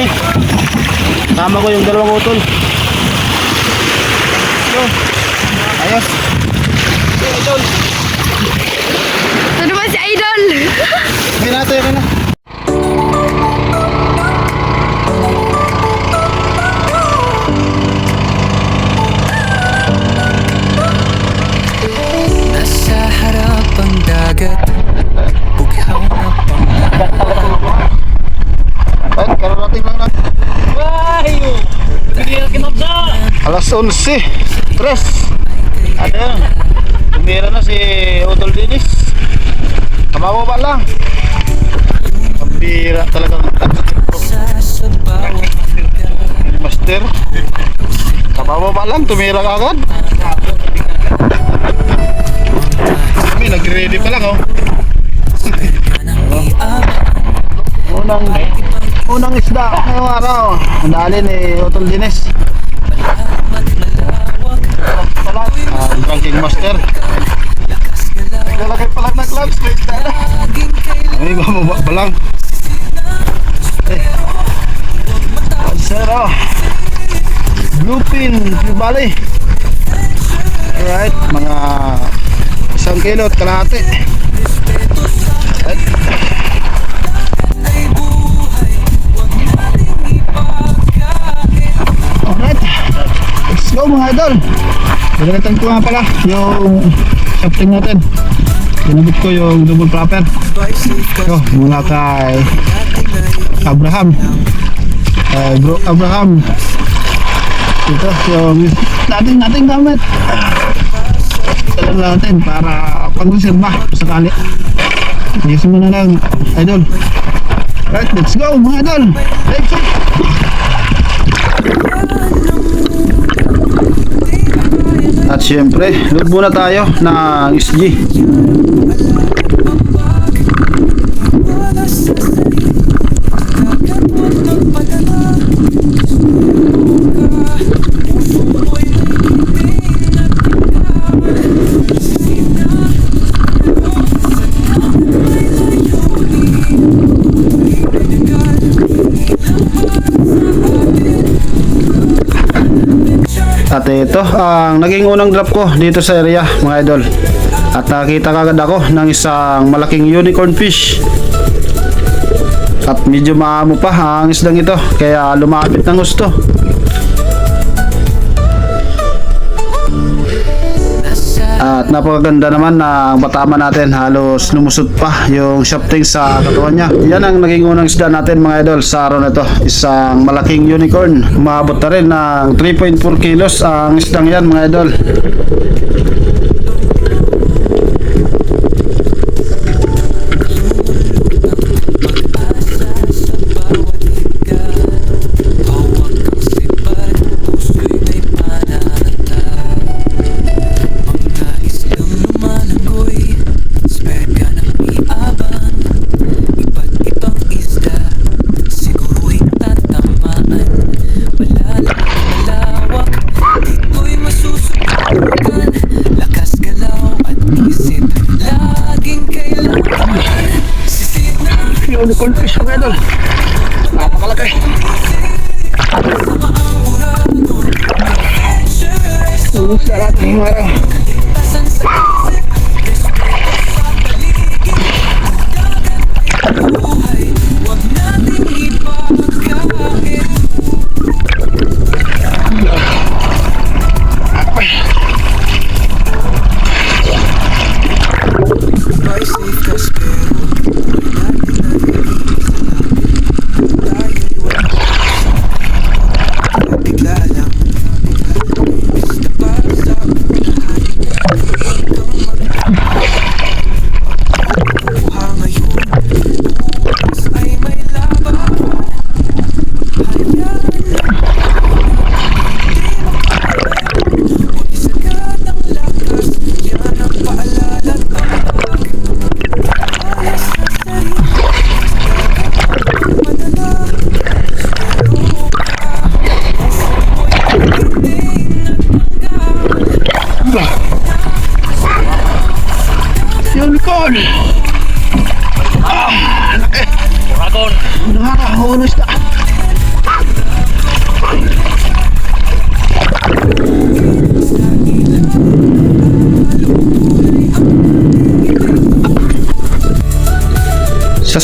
kami. Kasama ko yung dalawang utol. So, ayos. Si Idol. Ano ba si Idol? Hindi natin yun na. Nasa harap ang dagat, bughaw na pangarap. Ay, kararating lang na. Ay! Hindi na kinabsa! Alas 11. Tres. Ano yun? Tumira na si Utol Dennis. Kabababa lang. Pambira talagang Sa bawat master. Kabababa lang, tumira ka agad. Kami, nag-ready pa lang oh. Unang isda ngayong araw. Ang dali ni Utol Dennis. Ranking master. Naglalagay pa lang ng clubs. Ay, bababa pa lang. Zero. Bluepin Bali. Alright, mga 1 kilo at kalahati. Alright. Alright, let's go mga idol. Gagalitan ko nga pala yung shafting natin. Ginabit ko yung double proper. So, mula kay Abraham. Bro Abraham. Ito yung nating gamit. Alam natin para pag-reserva sakali. Yes mo na lang idol. Right, let's go mga idol. Let's go. At syempre, load muna tayo ng SG. At ito ang naging unang drop ko dito sa area mga idol. At nakita kagad ako ng isang malaking unicorn fish. At medyo maamo pa ang isdang ito, kaya lumapit ng gusto. At napakaganda naman na ang patama natin, halos lumusot pa yung shafting sa katawan niya. Yan ang naging unang isda natin mga idol sa araw na ito. Isang malaking unicorn. Umabot na rin ng 3.4 kilos ang isdang yan mga idol. Unicorn fish mga idol. Napakalaki. Tulog sa lahat ng araw.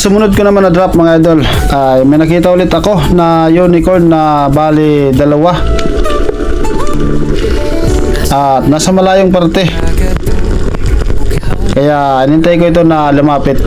sumunod ko naman na drop mga idol ay may nakita ulit ako na unicorn na bali dalawa. At nasa malayong parte. Kaya inintay ko ito na lumapit.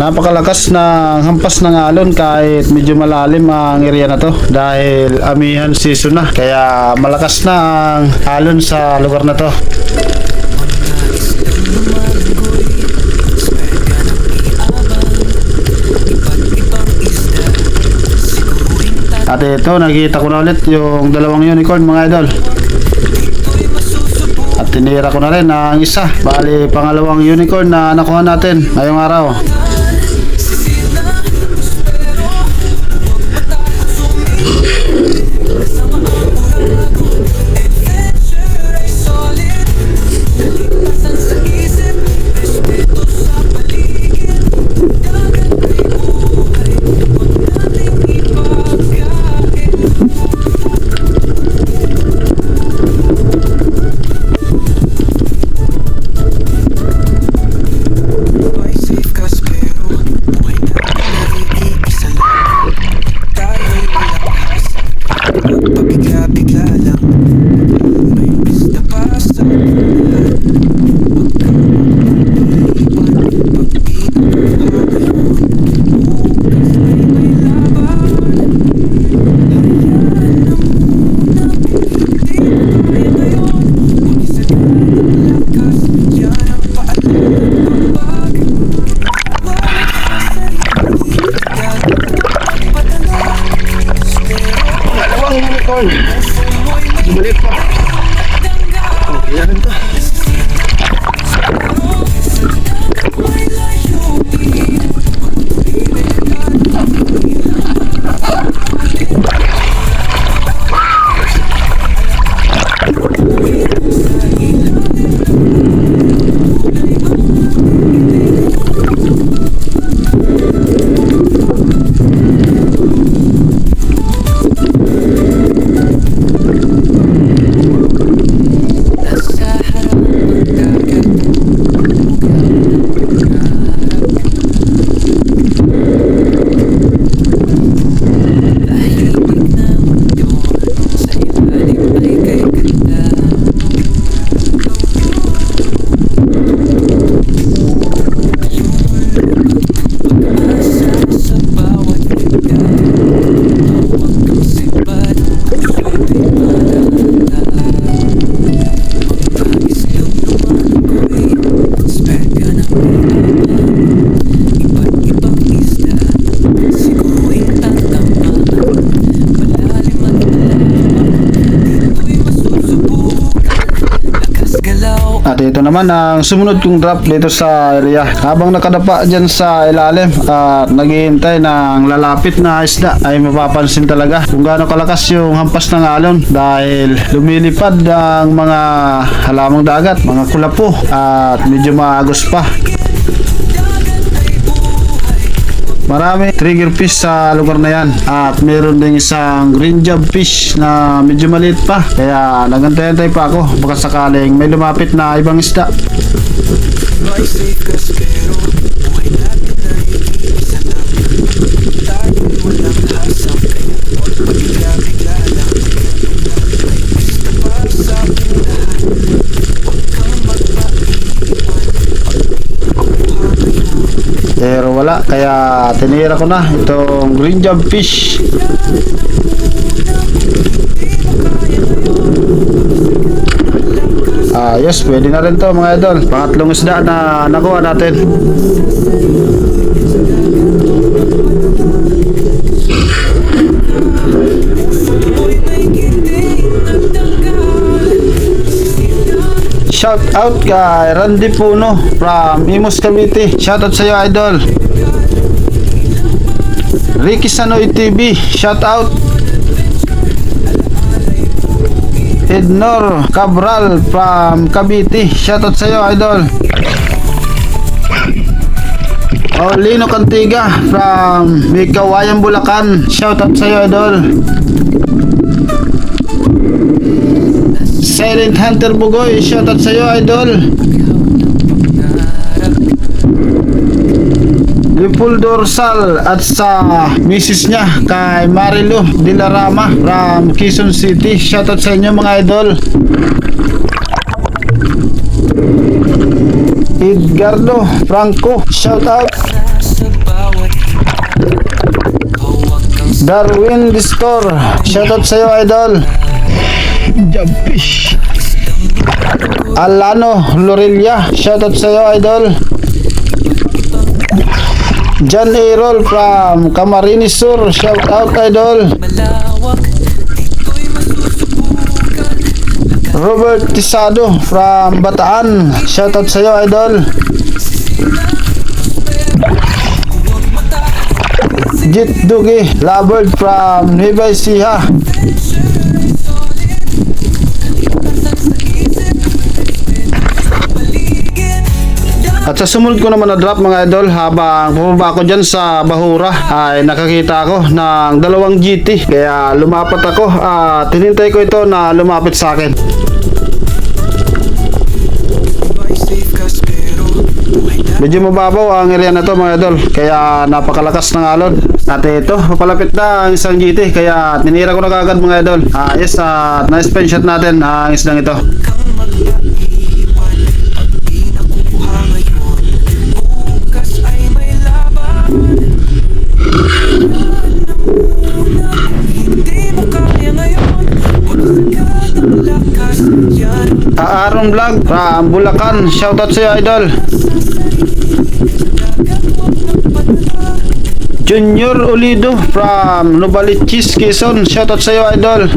Napakalakas ng hampas ng alon kahit medyo malalim ang area na to dahil amihan season na, kaya malakas na ang alon sa lugar na to. At ito, nakita ko na ulit yung dalawang unicorn mga idol. At tinira ko na rin ang isa. Bali, pangalawang unicorn na nakuha natin ngayong araw. Balik pa. Okay na rin to. At ito naman ang sumunod kong drop dito sa area. Habang nakadapa dyan sa ilalim at naghihintay ng lalapit na isda, ay mapapansin talaga kung gaano kalakas yung hampas ng alon dahil lumilipad ang mga halamang dagat, mga kulapo at medyo maagos pa. Marami trigger fish sa lugar na yan at meron din isang green job fish na medyo maliit pa, kaya nagantay-antay pa ako baka sakaling may lumapit na ibang isda. Pero wala, kaya tinira ko na itong green job fish. Yes, pwede na rin to mga idol. Pangatlong isda na nakuha natin. Shout out kay Randy Puno from Imus Cavite. Shout out sa iyo idol. Ricky Sanoy TV, shout out. Ednor Cabral from Cavite, shout out sa iyo idol. Paulino Cantiga from Mikawayan, Bulacan. Shoutout sa'yo, idol. Silent Hunter Bugoy, shoutout sa'yo, idol. Lipul Dorsal at sa misis niya kay Marilu Dilarama from Quezon City. Shoutout sa inyo mga idol. Edgardo Franco, shoutout. Sa bawat hawak kang Darwin Distor, shoutout sa iyo, idol. Jampish. Alano Lorelia, shoutout sa iyo, idol. John Errol from Camarines Sur, shoutout, idol. malawak, dito'y masusubukan. Robert Tisado from Bataan, shoutout sa iyo, idol. Jit Dugi Labert from Nueva Ecija. At sa sumunod ko naman na drop mga idol, habang pumaba ako dyan sa Bahura ay nakakita ako ng dalawang GT, kaya lumapat ako at tinintay ko ito na lumapit sa akin. Medyo mababaw ang area na to mga idol, kaya napakalakas ng alon. At ito, papalapit na ang isang GT, kaya tinira ko na kagad mga idol. Yes, at na-spin shot natin ang islang ito. Kang magpaiwan, pag di nakuha ngayon, bukas ay may laban. Hindi mo kaya ngayon, magsagad ang lakas yan. Aaron Vlog from Bulacan, shoutout sa iyo, idol. Junior Olido from Novaliches, Quezon, shoutout sa iyo, idol.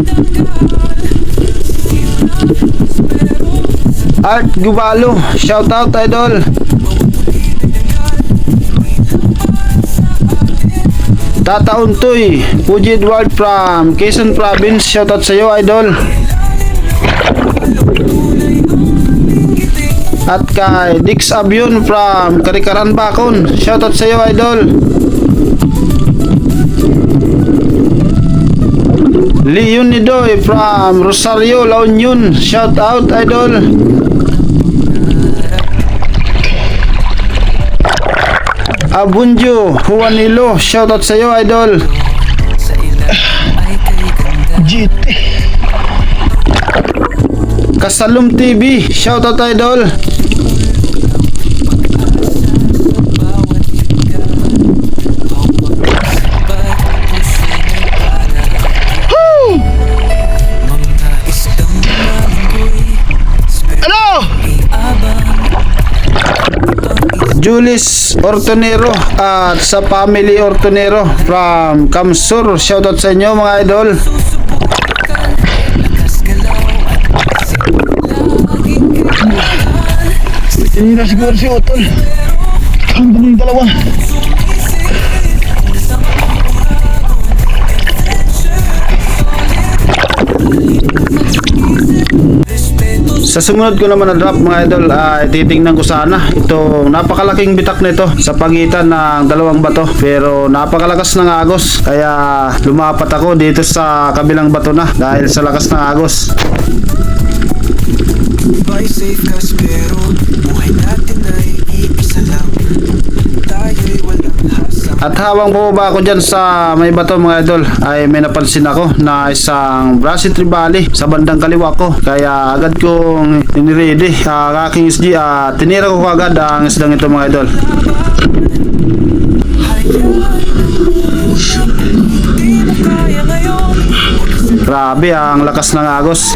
Art Gubalo, shoutout, idol. Tata Untoy Puji Edward from Quezon Province, shoutout sa iyo, idol. At kay Dix Abion from Karikaran, Bacon, shoutout sa iyo, idol. Leon Nidoy from Rosario, La Union, shoutout, idol. Abunjo Juanilo, shoutout sa iyo, idol. Sa ilan ay kay ganda. GT Kasalum TV, shoutout, idol. Bawat higa, hawak sabay, puso na para. Mga isdang manggoy, Ano? abang Julis Ortonero at sa family Ortonero from Kamsur, shoutout sa inyo mga idol. susubukan. Lakas galaw at laging kailangan. Tinira siguro si Otol. Ang daming dalawa. Sa sumunod ko naman na drop mga idol ay titingnan ko sana itong napakalaking bitak nito sa pagitan ng dalawang bato, pero napakalakas ng agos, kaya lumapat ako dito sa kabilang bato na dahil sa lakas ng agos. Buy safe kas pero buhay natin ay iisa lang. Tayo'y walang hasang. At habang bumaba ako dyan sa may bato mga idol ay may napansin ako na isang Brasi Tribali sa bandang kaliwa ko, kaya agad kong iniredy ang aking SG at tinira ko agad ang isdang ito mga idol. Di mo kaya ngayon. Grabe ang lakas ng agos.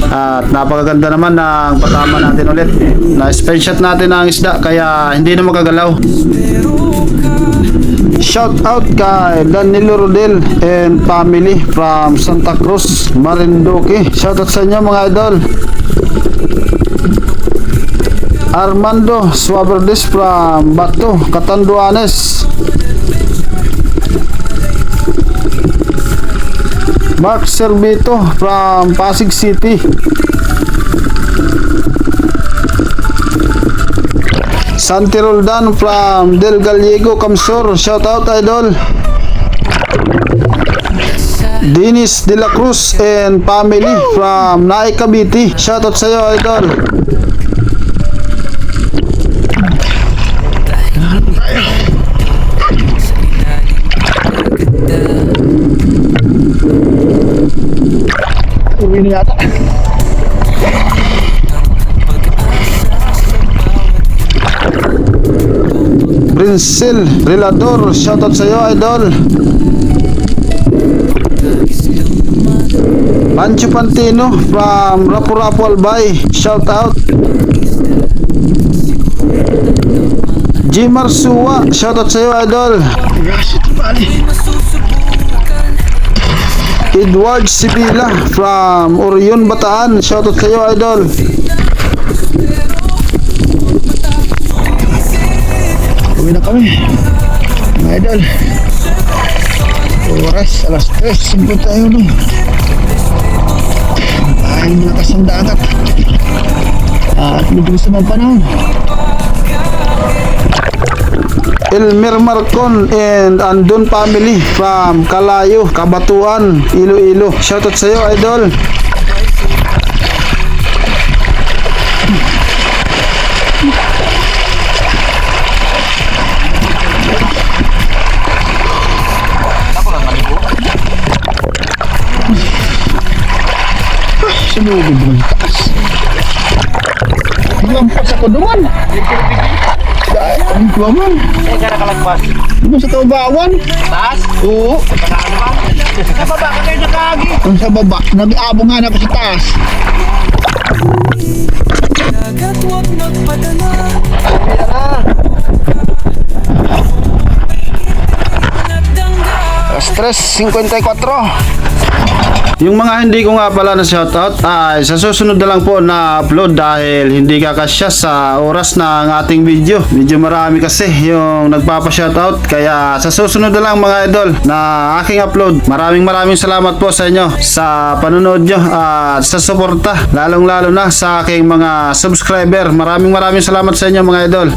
At napakaganda naman ng patama natin ulit. Na-spin shot natin ang isda kaya hindi na makagalaw. Shout out kay Danilo Rodel and family from Santa Cruz, Marinduque. Shout out sa inyo mga idol. Armando Suaverdes from Bato, Catanduanes. Mark Servito from Pasig City. Santi Roldan from Del Gallego, Camsor. Shout out, idol. Dennis De La Cruz and family from Naik, Cavite. Shout out sa'yo, idol. Uwi na yata. Princel Relador, shoutout sa iyo, idol. Pancho Pantino from Rapu-Rapu, Albay, shoutout. Jimar Suwa, shoutout sa iyo, idol. Edward Sibila from Orion, Bataan, shoutout sa iyo, idol. Uwi na kami, mga idol. Oras, alas 3, simple tayo no. Ay, malakas ang dagat. At mabilis naman panahon. Elmer Marcon and Andon family from Kalayo, Kabatuan, Iloilo. Shoutout sa iyo, idol. Sumugod ng taas. Lampas ako doon. Dahil, ang kuwaman. Kaya ka nakalagpas. Ano sa tawabawan? Taas? Oo. Sa baba ka kayo nakagi. Ang sa baba, nag-aabungan ako sa taas. Dagat huwag magpadala. Alas 3:54. Yung mga hindi ko nga pala na shoutout ay sa susunod na lang po na upload dahil hindi kakasya sa oras ng ating video. Medyo marami kasi yung nagpapa-shoutout, kaya sa susunod na lang mga idol na aking upload. Maraming salamat po sa inyo sa panonood nyo at sa suporta, lalong lalo na sa aking mga subscriber. Maraming salamat sa inyo mga idol.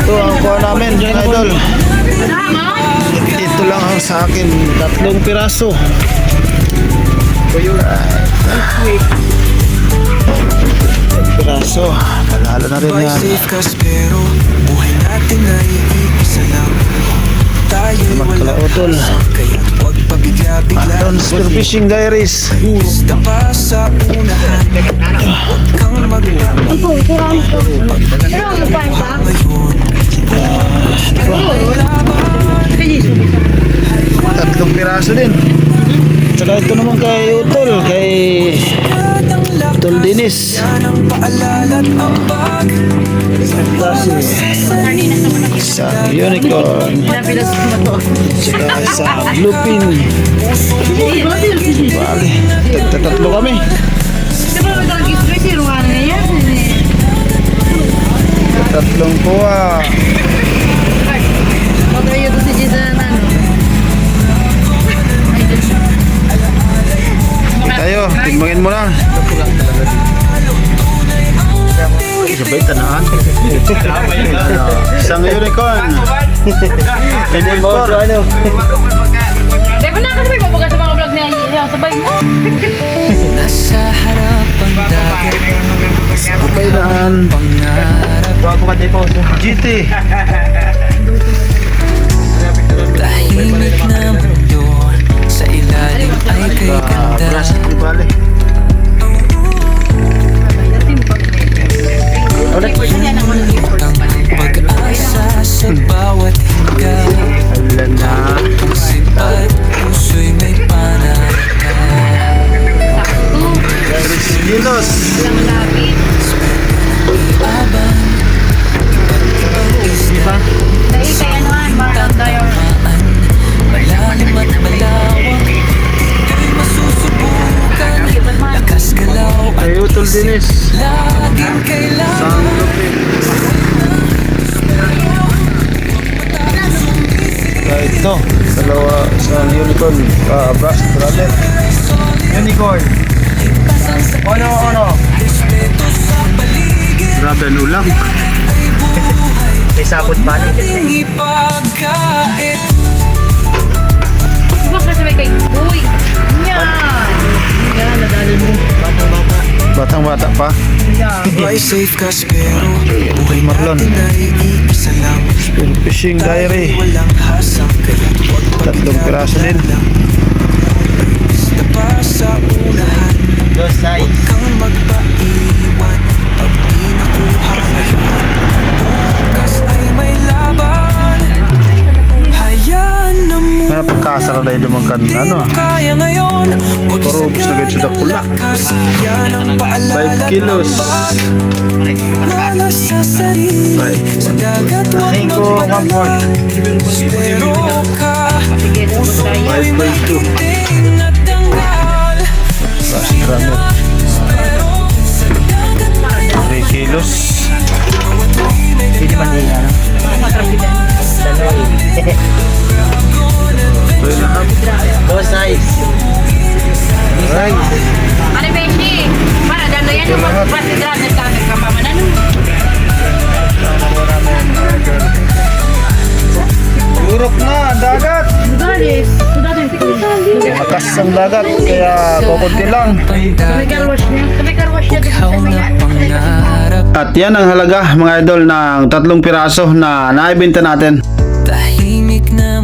Ito ang kuha namin, mga idol. Ito lang ang sa akin, 3 piraso. Piraso, palalo na rin yan. Safe ka pero buhay natin ay iisa lang. Tayo'y wala Utol. kaya huwag pabigla-bigla. Adon Spearfishing Diaries. Basta pa sa unahan. Huwag kang magulang ngayon. 3 piraso din. Tsaka ito naman kay Utol, kay Utol Dennis. Yan ang paalala't ambag. Isang unicorn. Tsaka isang bluefin. Bali, tatlo kami. Tatlong kuha. Tayo, tigmangin mo na. Sabay tanaan. Isang unicorn. Pwede mo ano? Debo na Sabay babaga sa mga vlog niya. Sabay mo. Nasa harap ang dagat, Kailan? pangarap. Bago ka din po. GT. Tahimik na mundo, sa ilalim ay kay ganda. Brass at bali. Ang pag-asa sa bawat higa, Alam na. isip at puso'y may panaka. Kilos. Abang, ibang isla, Dahil kaya naman, marang tayo. tamaan, malalim at malawak. Ito'y masusubukan, lakas galaw at Kay Utol Dinis. laging kailangan. Ito. Dalawa sa unicorn. Brass brother. Unicorn. Ano? Grabe ang ulam. May sapot pa rin. Ipagkait Subak na sabay kay Uy. Yan. Yan, nadali mo. Batang bata pa. Buhay safe ka pero buhay Marlon. natin ay iisa lang. Fishing diary. Walang hasang kaya huwag Tatlong piraso din. na pa sa unahan. Dos size. Kang magpaiwan pag di nakuha ngayon. Bukas ay may laban. Hayaan na muna. May pagkasara na yung mga ano. Kaya ngayon. Puro ubos na ganyan sa pula. Yan ang paalala 5 kilos. Wala sa sarili. Sa dagat huwag 5 magpadala. Pero ka, puso'y may kunting natanggal. Brass brother. Pero sa dagat 3 kilos. Hindi man din ano. Ito yung lahap. Dos size. Right. Ano Beshi? Para dalo yan yung magpasidra na sa amin kapamanan. Urok na dagat. Sudalis. Sudalis. Makas ang dagat. Kaya kukunti lang. Sabay karwash niya. Sabay karwash niya. ikaw na pangarap. At yan ang halaga mga idol ng 3 piraso na naibenta natin. Tahimik na